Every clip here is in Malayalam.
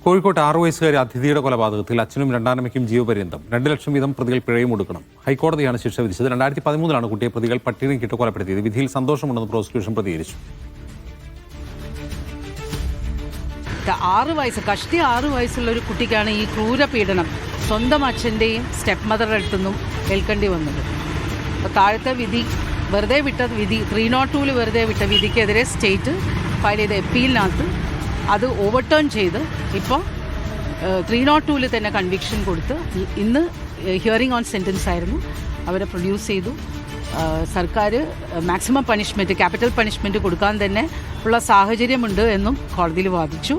കോഴിക്കോട്ട് 6 വയസ്സുകാരി അതിഥിയുടെ കൊലപാതകത്തിൽ അച്ഛനും രണ്ടാനമ്മയ്ക്കും ജീവപര്യന്തം 2 ലക്ഷം വീതം പ്രതികൾ പിഴയും കൊടുക്കണം. ഹൈക്കോടതിയാണ് ശിക്ഷ വിധിച്ചത്. 2013 കുട്ടിയെ പ്രതികൾ പട്ടിണിക്കിട്ട് കൊലപ്പെടുത്തിയത്. വിധിയിൽ സന്തോഷമുണ്ടെന്ന് പ്രോസിക്യൂഷൻ പ്രതികരിച്ചു. 6 വയസ്സുള്ള ഒരു കുട്ടിക്കാണ് ഈ ക്രൂരപീഡനം സ്വന്തം അച്ഛൻ്റെയും സ്റ്റെപ്പ് മദറുടെ അടുത്തുനിന്നും ഏൽക്കേണ്ടി വന്നത്. അപ്പോൾ താഴത്തെ വിധി വെറുതെ വിട്ട വിധി 302 വെറുതെ വിട്ട വിധിക്കെതിരെ സ്റ്റേറ്റ് ഫയൽ ചെയ്ത അപ്പീലിനകത്ത് അത് ഓവർടേൺ ചെയ്ത് ഇപ്പോൾ 302 തന്നെ കൺവിക്ഷൻ കൊടുത്ത് ഇന്ന് ഹിയറിംഗ് ഓൺ സെൻറ്റൻസ് ആയിരുന്നു. അവരെ പ്രൊഡ്യൂസ് ചെയ്തു. സർക്കാർ മാക്സിമം പണിഷ്മെൻറ്റ്, ക്യാപിറ്റൽ പണിഷ്മെൻറ്റ് കൊടുക്കാൻ തന്നെ ഉള്ള സാഹചര്യമുണ്ട് എന്നും കോടതിയിൽ വാദിച്ചു.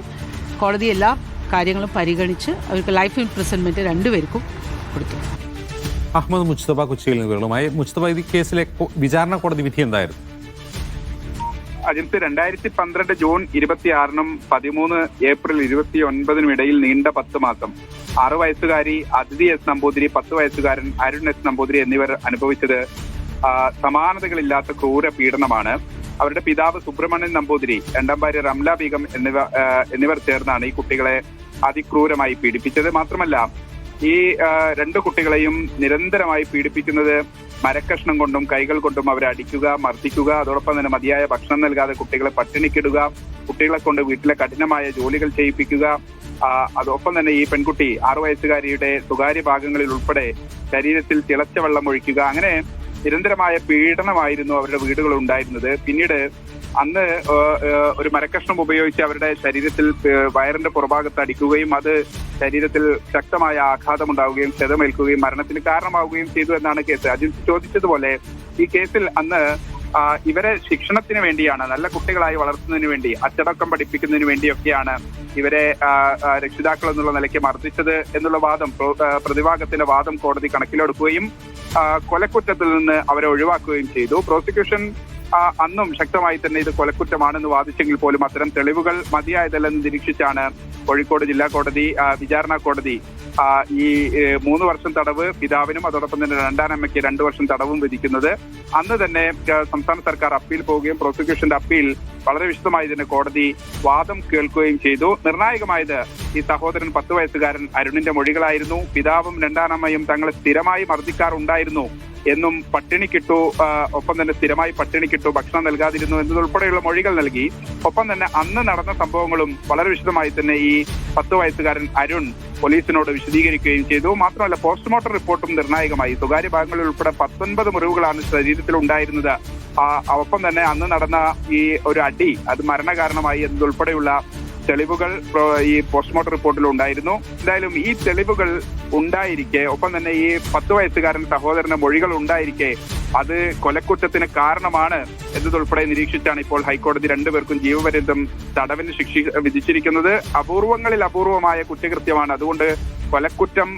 കോടതി എല്ലാ കാര്യങ്ങളും പരിഗണിച്ച് അവർക്ക് ലൈഫ് ഇംപ്രിസൺമെൻറ്റ് 2 പേർക്കും കൊടുത്തു. അഹമ്മദ് മുജ്തബ കൊച്ചിയിൽ നിന്ന് വിവരങ്ങളുമായി. മുജ്തബ, ഈ കേസിലെ വിചാരണ കോടതി വിധി എന്തായിരുന്നു? അജിത്ത്, 2012 ജൂൺ 26-നും 13 ഏപ്രിൽ 29-നും ഇടയിൽ നീണ്ട 10 മാസം 6 വയസ്സുകാരി അതിഥി എസ് നമ്പൂതിരി, 10 വയസ്സുകാരൻ അരുൺ എസ് നമ്പൂതിരി എന്നിവർ അനുഭവിച്ചത് സമാനതകളില്ലാത്ത ക്രൂര പീഡനമാണ്. അവരുടെ പിതാവ് സുബ്രഹ്മണ്യൻ നമ്പൂതിരി, രണ്ടാം ഭാര്യ റംല ബീഗം എന്നിവർ ചേർന്നാണ് ഈ കുട്ടികളെ അതിക്രൂരമായി പീഡിപ്പിച്ചത്. മാത്രമല്ല, ഈ 2 കുട്ടികളെയും നിരന്തരമായി പീഡിപ്പിക്കുന്നത് മരക്കഷ്ണം കൊണ്ടും കൈകൾ കൊണ്ടും അവരെ അടിക്കുക, മർദ്ദിക്കുക, അതോടൊപ്പം തന്നെ മതിയായ ഭക്ഷണം നൽകാതെ കുട്ടികളെ പട്ടിണിക്കിടുക, കുട്ടികളെ കൊണ്ട് വീട്ടിലെ കഠിനമായ ജോലികൾ ചെയ്യിപ്പിക്കുക. അതോടൊപ്പം തന്നെ ഈ പെൺകുട്ടി 6 വയസ്സുകാരിയുടെ സ്വകാര്യ ഭാഗങ്ങളിൽ ഉൾപ്പെടെ ശരീരത്തിൽ തിളച്ച വെള്ളം ഒഴിക്കുക, അങ്ങനെ നിരന്തരമായ പീഡനമായിരുന്നു അവരുടെ വീടുകളിൽ ഉണ്ടായിരുന്നത്. പിന്നീട് അന്ന് ഒരു മരക്കഷ്ണം ഉപയോഗിച്ച് അവരുടെ ശരീരത്തിൽ വയറിന്റെ പുറഭാഗത്ത് അടിക്കുകയും അത് ശരീരത്തിൽ ശക്തമായ ആഘാതമുണ്ടാവുകയും ക്ഷതമേൽക്കുകയും മരണത്തിന് കാരണമാവുകയും ചെയ്തു എന്നാണ് കേസ്. അജിത് ചോദിച്ചതുപോലെ ഈ കേസിൽ അന്ന് ഇവരെ ശിക്ഷണത്തിന് വേണ്ടിയാണ്, നല്ല കുട്ടികളായി വളർത്തുന്നതിന് വേണ്ടി, അച്ചടക്കം പഠിപ്പിക്കുന്നതിന് വേണ്ടിയൊക്കെയാണ് ഇവരെ രക്ഷിതാക്കൾ എന്നുള്ള നിലയ്ക്ക് മർദ്ദിച്ചത് എന്നുള്ള വാദം, പ്രതിഭാഗത്തിന്റെ വാദം കോടതി കണക്കിലെടുക്കുകയും കൊലക്കുറ്റത്തിൽ നിന്ന് അവരെ ഒഴിവാക്കുകയും ചെയ്തു. പ്രോസിക്യൂഷൻ അന്നും ശക്തമായി തന്നെ ഇത് കൊലക്കുറ്റമാണെന്ന് വാദിച്ചെങ്കിൽ പോലും അത്തരം തെളിവുകൾ മതിയായതല്ലെന്ന് നിരീക്ഷിച്ചാണ് കോഴിക്കോട് ജില്ലാ കോടതി, വിചാരണ കോടതി ഈ 3 വർഷം തടവ് പിതാവിനും അതോടൊപ്പം തന്നെ രണ്ടാനമ്മയ്ക്ക് 2 വർഷം തടവും വിധിക്കുന്നത്. അന്ന് തന്നെ സംസ്ഥാന സർക്കാർ അപ്പീൽ പോവുകയും പ്രോസിക്യൂഷന്റെ അപ്പീൽ വളരെ വിശദമായി തന്നെ കോടതി വാദം കേൾക്കുകയും ചെയ്തു. നിർണായകമായത് ഈ സഹോദരൻ 10 വയസ്സുകാരൻ അരുണിന്റെ മൊഴികളായിരുന്നു. പിതാവും രണ്ടാനമ്മയും തങ്ങളെ സ്ഥിരമായി മർദ്ദിക്കാറുണ്ടായിരുന്നു എന്നും പട്ടിണിക്കിട്ടു, ഒപ്പം തന്നെ സ്ഥിരമായി പട്ടിണിക്കിട്ടു, ഭക്ഷണം നൽകാതിരുന്നു എന്നതുൾപ്പെടെയുള്ള മൊഴികൾ നൽകി. ഒപ്പം തന്നെ അന്ന് നടന്ന സംഭവങ്ങളും വളരെ വിശദമായി തന്നെ ഈ 10 വയസ്സുകാരൻ അരുൺ പോലീസിനോട് വിശദീകരിക്കുകയും ചെയ്തു. മാത്രമല്ല, പോസ്റ്റ്മോർട്ടം റിപ്പോർട്ടും നിർണായകമായി. സ്വകാര്യ ഭാഗങ്ങളിൽ ഉൾപ്പെടെ 19 മുറിവുകളാണ് ശരീരത്തിൽ ഉണ്ടായിരുന്നത്. ഒപ്പം തന്നെ അന്ന് നടന്ന ഈ ഒരു അടി അത് മരണകാരണമായി എന്നതുൾപ്പെടെയുള്ള തെളിവുകൾ ഈ പോസ്റ്റ്മോർട്ടം റിപ്പോർട്ടിൽ ഉണ്ടായിരുന്നു. എന്തായാലും ഈ തെളിവുകൾ ഉണ്ടായിരിക്കെ, ഒപ്പം തന്നെ ഈ 10 വയസ്സുകാരൻ സഹോദരന്റെ മൊഴികൾ ഉണ്ടായിരിക്കെ അത് കൊലക്കുറ്റത്തിന് കാരണമാണ് എന്നതുൾപ്പെടെ നിരീക്ഷിച്ചാണ് ഇപ്പോൾ ഹൈക്കോടതി 2 പേർക്കും ജീവപര്യന്തം തടവിന് ശിക്ഷ വിധിച്ചിരിക്കുന്നത്. അപൂർവങ്ങളിൽ അപൂർവമായ കുറ്റകൃത്യമാണ്. അതുകൊണ്ട് കൊലക്കുറ്റം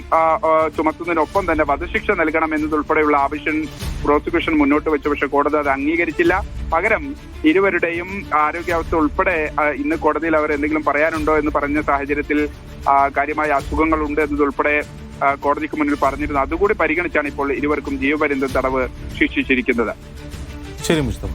ചുമത്തുന്നതിനൊപ്പം തന്നെ വധശിക്ഷ നൽകണം എന്നതുൾപ്പെടെയുള്ള ആവശ്യം പ്രോസിക്യൂഷൻ മുന്നോട്ട് വെച്ചു. പക്ഷേ കോടതി അത് അംഗീകരിച്ചില്ല. പകരം ഇരുവരുടെയും ആരോഗ്യാവസ്ഥ ഉൾപ്പെടെ ഇന്ന് കോടതിയിൽ അവർ എന്തെങ്കിലും പറയാനുണ്ടോ എന്ന് പറഞ്ഞ സാഹചര്യത്തിൽ കാര്യമായ അസുഖങ്ങളുണ്ട് എന്നതുൾപ്പെടെ കോടതിക്ക് മുന്നിൽ പറഞ്ഞിരുന്നു. അതുകൂടി പരിഗണിച്ചാണ് ഇപ്പോൾ ഇരുവർക്കും ജീവപര്യന്തം തടവ് ശിക്ഷിച്ചിരിക്കുന്നത്. ശരി മുസ്തഫ.